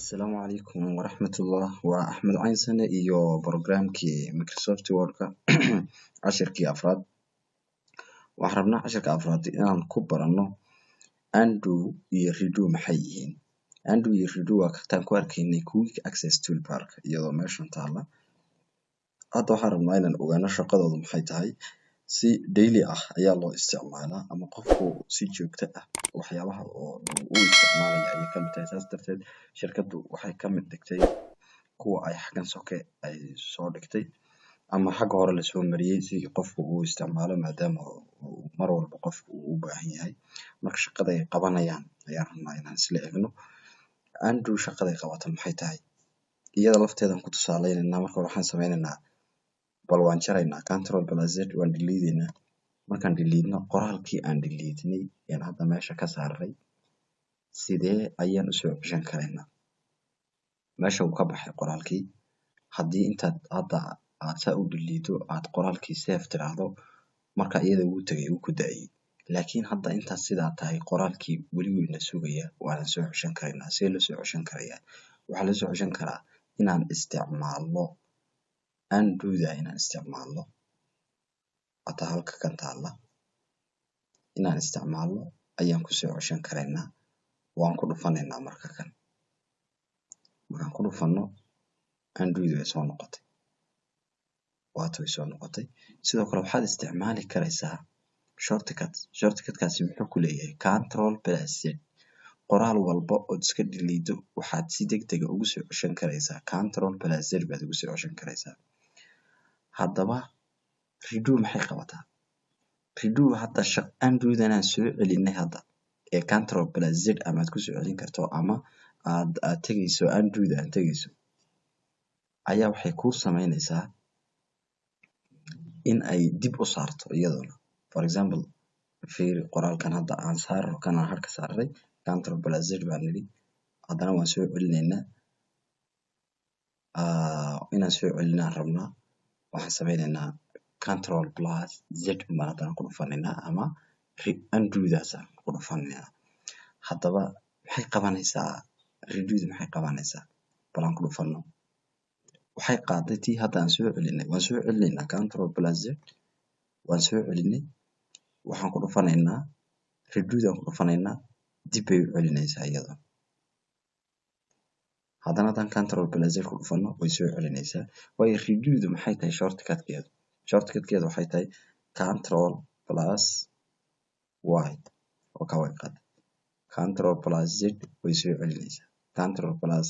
Asalaamu calaykum waraxmatullah. Waa Axmed Caynsane iyo barnaamijkii Microsoft Word-ka cashirkii afraad. Waxaan rabnaa cashirka afraad inaan ku barano undo iyo redo maxay yihiin. Undo iyo redo waa kartaan ku arkaynay quick access toolbar-ka iyadoo meeshan taala. Hadda waxaan rabnaa inaan ogaano shaqadoodu maxay tahay. Si daily ah ayaa loo isticmaalaa ama qofku si joogto ah waxyaabaha oo uu isticmaalayo ayay ka mid tahay. Saas darteed shirkaddu waxay ka mid dhigtay kuwa ay xaggan soke ay soo dhigtay ama xagga hore lasoo mariyay si qofku uu isticmaalo maadaama mar walba qofku uu u baahan yahay. Marka shaqada ay qabanayaan ayaan rabnaa inaan isla eegno. Undo shaqada ay qabato maxay tahay iyada lafteedan ku tusaaleynayna. Marka waxaan sameynaynaa bal waan jaraynaa control plus z waan deleteynaa. Markaan deleetno qoraalkii aan deleetnay ayaan hadda meesha ka saaray sidee ayaan u soo ceshan karaynaa. Meesha uu ka baxay qoraalkii haddii intaad hadda aad saa u deleeto aad qoraalkii save tiraahdo marka iyada uu tagay uu ku daayay. Laakiin hadda intaas sidaa tahay qoraalkii weli wuu na sugaya waana soo ceshan karaynaa. See la soo ceshan karayaa waxaa la soo ceshan karaa inaan isticmaalno undo-da inaan isticmaalno hata halka kan taala inaan isticmaalno ayaan ku soo ceshan karaynaa. Waan ku dhufanaynaa marka kan markaan ku dhufano undo-da way soo noqotay waata way soo noqotay. Sidoo kale waxaad isticmaali karaysaa shortcut-kaasi muxuu ku leeyahay control plus z. qoraal walba oo iska deleeto waxaad si degdeg ah ugu soo ceshan karaysaa control plus z baad ugu soo ceshan karaysaa. Haddaba redo maxay qabataa. Redo hadda undo-dan aan soo celinay hadda ee control plus z amaad ku soo celin karto ama aad tagayso undo-da aan tagayso ayaa waxay kuu sameynaysaa in ay dib u saarto iyaduna. For example fiiri qoraalkan hadda aan saaro kan aan halka saaray control plus z baan nidhi haddana waan soo celinaynaa. Inaan soo celinaan rabnaa waxaan sameynaynaa control plus z baan haddana ku dhufanaynaa ama undo-daas aan ku dhufanaynaa. Haddaba maxay qabanaysaa redo-da maxay qabanaysaa bal aan ku dhufano. Waxay qaaday tii hadda aan soo celinay waan soo celinaynaa control plus z waan soo celinay waxaan ku dhufanaynaa redo-da aan ku dhufanaynaa dib bay u celinaysaa iyada. haddana haddaan control plus z ku dhufano way soo celinaysaa. Waayo redo-du maxay tahay shortcut-keedu. Shortcut-keedu waxay tahay control plus y oo ka way qaad control plus z way soo celinaysaa control plus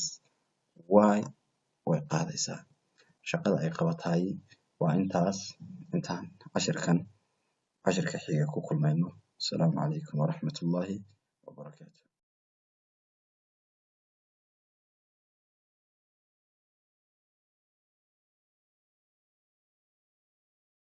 y way qaadaysaa. Shaqada ay qabataay waa intaas. Intaan cashirka xiga ku kulmayno. Asalaamu calaykum waraxmatullaahi wabarakaatuh.